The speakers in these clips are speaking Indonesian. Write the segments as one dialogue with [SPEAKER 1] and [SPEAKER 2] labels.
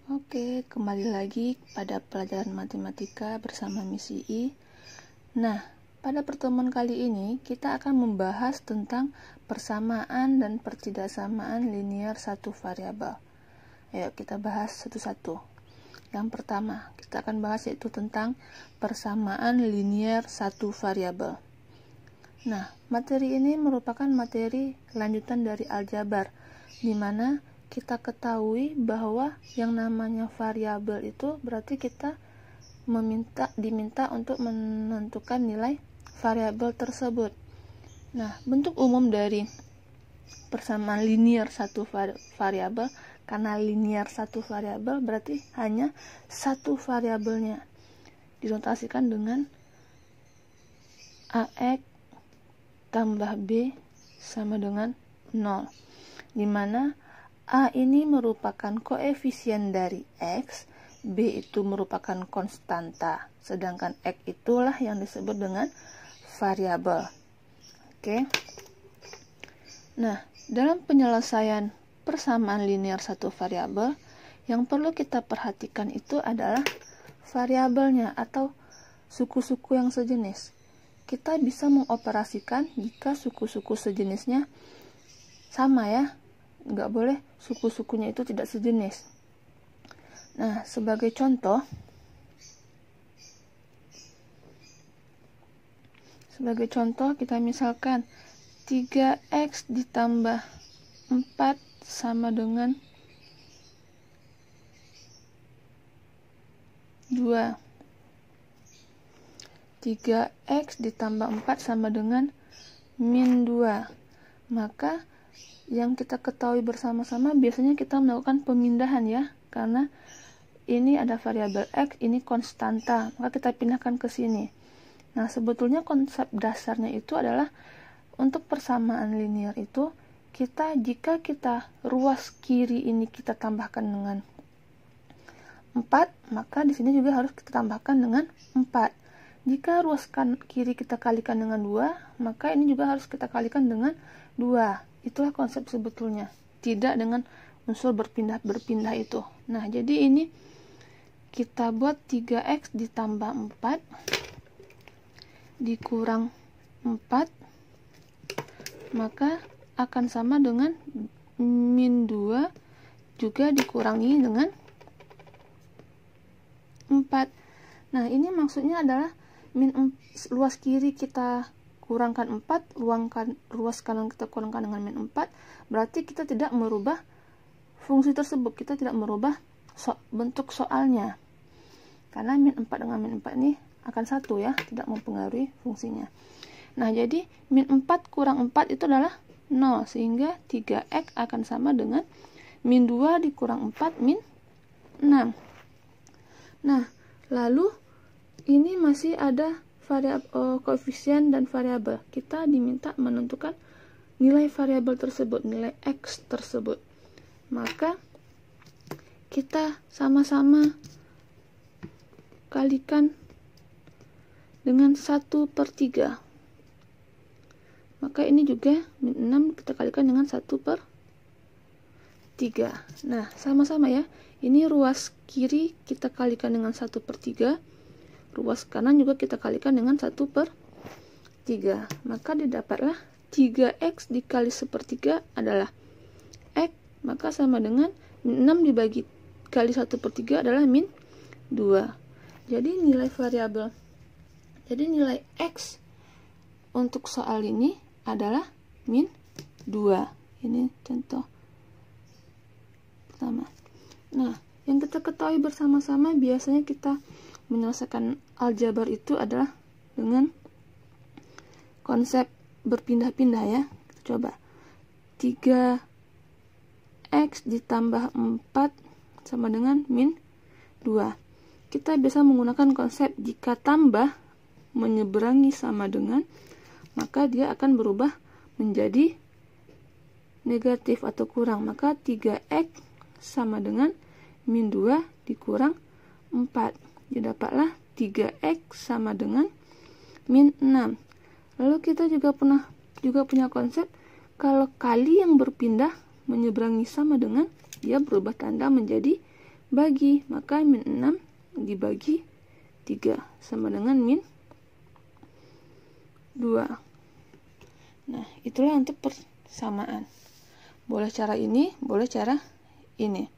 [SPEAKER 1] Oke, kembali lagi pada pelajaran matematika bersama Miss I. Nah, pada pertemuan kali ini kita akan membahas tentang persamaan dan pertidaksamaan linear satu variabel. Ayo kita bahas satu-satu. Yang pertama, kita akan bahas yaitu tentang persamaan linear satu variabel. Nah, materi ini merupakan materi lanjutan dari aljabar, di mana kita ketahui bahwa yang namanya variabel itu berarti kita diminta untuk menentukan nilai variabel tersebut. Nah, bentuk umum dari persamaan linear satu variabel, karena linear satu variabel berarti hanya satu variabelnya, dinotasikan dengan AX tambah B sama dengan 0, di mana A ini merupakan koefisien dari X, B itu merupakan konstanta, sedangkan X itulah yang disebut dengan variabel. Oke. Nah, dalam penyelesaian persamaan linear satu variabel, yang perlu kita perhatikan itu adalah variabelnya atau suku-suku yang sejenis. Kita bisa mengoperasikan jika suku-suku sejenisnya sama ya. Nggak boleh suku-sukunya itu tidak sejenis. Nah, sebagai contoh kita misalkan 3x ditambah 4 sama dengan 2. 3x ditambah 4 sama dengan min 2. Maka yang kita ketahui bersama-sama biasanya kita melakukan pemindahan ya, karena ini ada variabel X, ini konstanta, maka kita pindahkan ke sini. Nah, sebetulnya konsep dasarnya itu adalah untuk persamaan linear itu jika kita ruas kiri ini kita tambahkan dengan 4, maka di sini juga harus kita tambahkan dengan 4. Jika ruas kiri kita kalikan dengan 2, maka ini juga harus kita kalikan dengan 2. Itulah konsep sebetulnya, tidak dengan unsur berpindah itu. Nah, jadi ini kita buat 3x ditambah 4 dikurang 4, maka akan sama dengan min 2 juga dikurangi dengan 4. Nah, ini maksudnya adalah luas kiri kita kurangkan 4, ruas kanan kita kurangkan dengan min 4, berarti kita tidak merubah fungsi tersebut, kita tidak merubah bentuk soalnya. Karena min 4 dengan min 4 ini akan satu ya, tidak mempengaruhi fungsinya. Nah, jadi min 4 kurang 4 itu adalah 0, sehingga 3x akan sama dengan min 2 dikurang 4 min 6. Nah, lalu ini masih ada koefisien dan variabel. Kita diminta menentukan nilai variabel tersebut, nilai X tersebut. Maka kita sama-sama kalikan dengan 1/3. Maka ini juga min 6 kita kalikan dengan 1/3. Nah, sama-sama ya. Ini ruas kiri kita kalikan dengan 1/3. Ruas kanan juga kita kalikan dengan 1/3. Maka didapatlah 3x dikali 1/3 adalah x, maka sama dengan min 6 dibagi kali 1/3 adalah min 2. Jadi nilai x untuk soal ini adalah min 2. Ini contoh pertama. Nah, yang kita ketahui bersama-sama biasanya kita menyelesaikan aljabar itu adalah dengan konsep berpindah-pindah ya. Kita coba 3x ditambah 4 sama dengan min 2. Kita bisa menggunakan konsep jika tambah menyeberangi sama dengan, maka dia akan berubah menjadi negatif atau kurang. Maka 3x sama dengan min 2 dikurang 4. Didapatlah 3x sama dengan min 6. Lalu kita juga punya konsep kalau kali yang berpindah menyeberangi sama dengan, dia berubah tanda menjadi bagi. Maka min 6 dibagi 3 sama dengan min 2. Nah, itulah untuk persamaan. Boleh cara ini, boleh cara ini.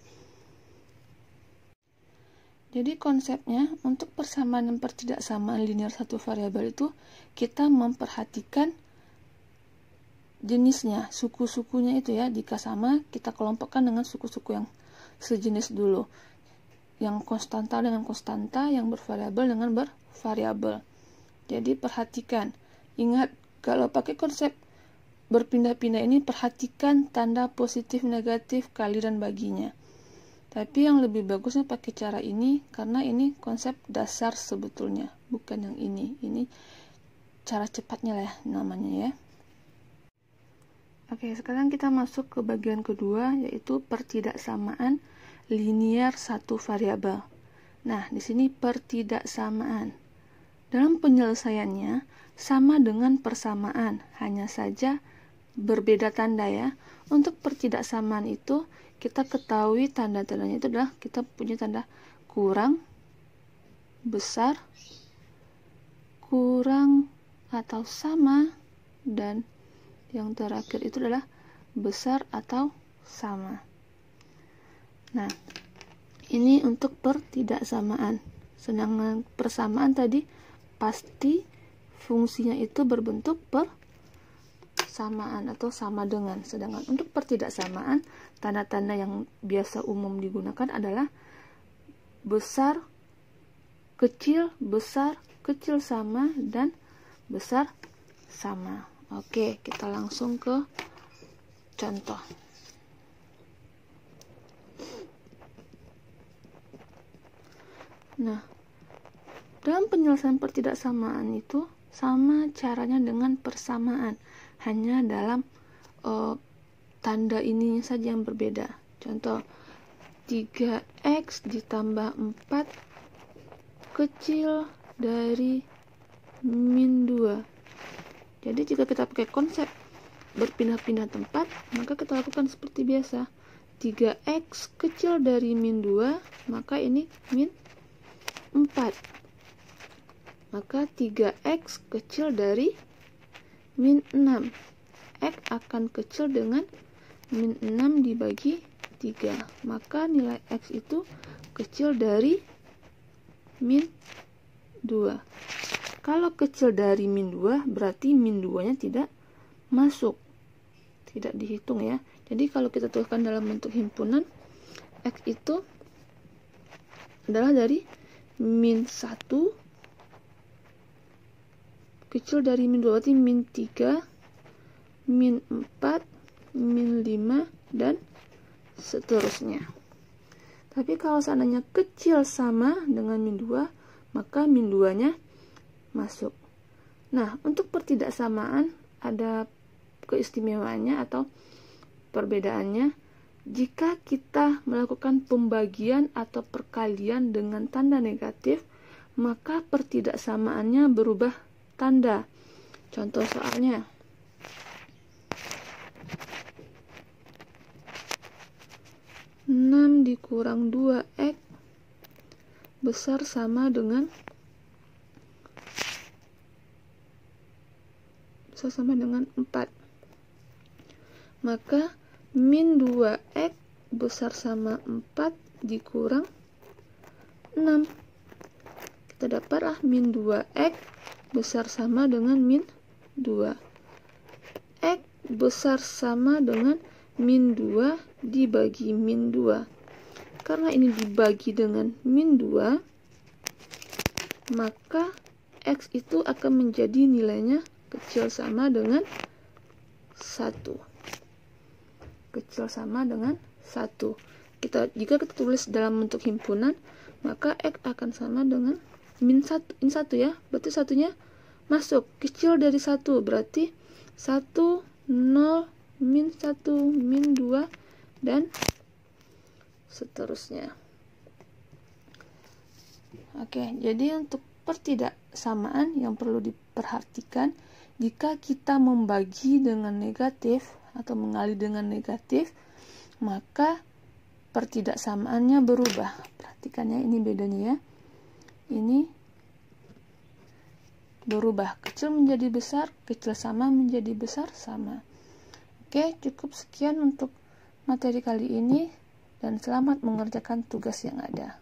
[SPEAKER 1] Jadi konsepnya untuk persamaan dan pertidaksamaan linear satu variabel itu kita memperhatikan jenisnya, suku-sukunya itu ya. Jika sama, kita kelompokkan dengan suku-suku yang sejenis dulu. Yang konstanta dengan konstanta, yang bervariabel dengan bervariabel. Jadi perhatikan, ingat kalau pakai konsep berpindah-pindah ini, perhatikan tanda positif, negatif, kali dan baginya. Tapi yang lebih bagusnya pakai cara ini, karena ini konsep dasar sebetulnya, bukan yang ini. Ini cara cepatnya lah namanya ya. Oke, sekarang kita masuk ke bagian kedua, yaitu pertidaksamaan linear satu variabel. Nah, di sini pertidaksamaan. Dalam penyelesaiannya sama dengan persamaan, hanya saja berbeda tanda ya. Untuk pertidaksamaan itu kita ketahui tanda-tandanya itu adalah kita punya tanda kurang, besar, kurang atau sama, dan yang terakhir itu adalah besar atau sama. Nah, ini untuk pertidaksamaan. Sedangkan persamaan tadi pasti fungsinya itu berbentuk persamaan atau sama dengan. Sedangkan untuk pertidaksamaan, tanda-tanda yang biasa umum digunakan adalah besar, kecil sama, dan besar sama. Oke, kita langsung ke contoh. Nah, dalam penyelesaian pertidaksamaan itu sama caranya dengan persamaan, hanya dalam tanda ininya saja yang berbeda. Contoh, 3x ditambah 4 kecil dari min 2. Jadi jika kita pakai konsep berpindah-pindah tempat, maka kita lakukan seperti biasa. 3x kecil dari min 2, maka ini min 4. Maka 3x kecil dari min 6. X akan kecil dengan min 6 dibagi 3. Maka nilai X itu kecil dari min 2. Kalau kecil dari min 2, berarti min 2-nya tidak masuk. Tidak dihitung ya. Jadi kalau kita tuliskan dalam bentuk himpunan, X itu adalah dari min 1 kecil dari min 2, berarti min 3, min 4, min 5, dan seterusnya. Tapi kalau seandainya kecil sama dengan min 2, maka min 2-nya masuk. Nah, untuk pertidaksamaan ada keistimewaannya atau perbedaannya. Jika kita melakukan pembagian atau perkalian dengan tanda negatif, maka pertidaksamaannya berubah tanda. Contoh soalnya, (6 dikurang 2x besar sama dengan 4. Maka min 2x besar sama 4 dikurang 6. Kita dapatlah min 2x besar sama dengan min 2. X besar sama dengan min 2 dibagi min 2. Karena ini dibagi dengan min 2, maka X itu akan menjadi nilainya kecil sama dengan 1. Kecil sama dengan 1. Jika kita tulis dalam bentuk himpunan, maka X akan sama dengan min 1. Ini 1 ya, berarti satunya masuk. Kecil dari 1, berarti 1, 0, min 1, min 2, dan seterusnya. Oke, jadi untuk pertidaksamaan yang perlu diperhatikan, jika kita membagi dengan negatif atau mengalih dengan negatif, maka pertidaksamaannya berubah. Perhatikan ya, ini bedanya ya. Ini berubah, kecil menjadi besar, kecil sama menjadi besar sama. Oke, cukup sekian untuk materi kali ini, dan selamat mengerjakan tugas yang ada.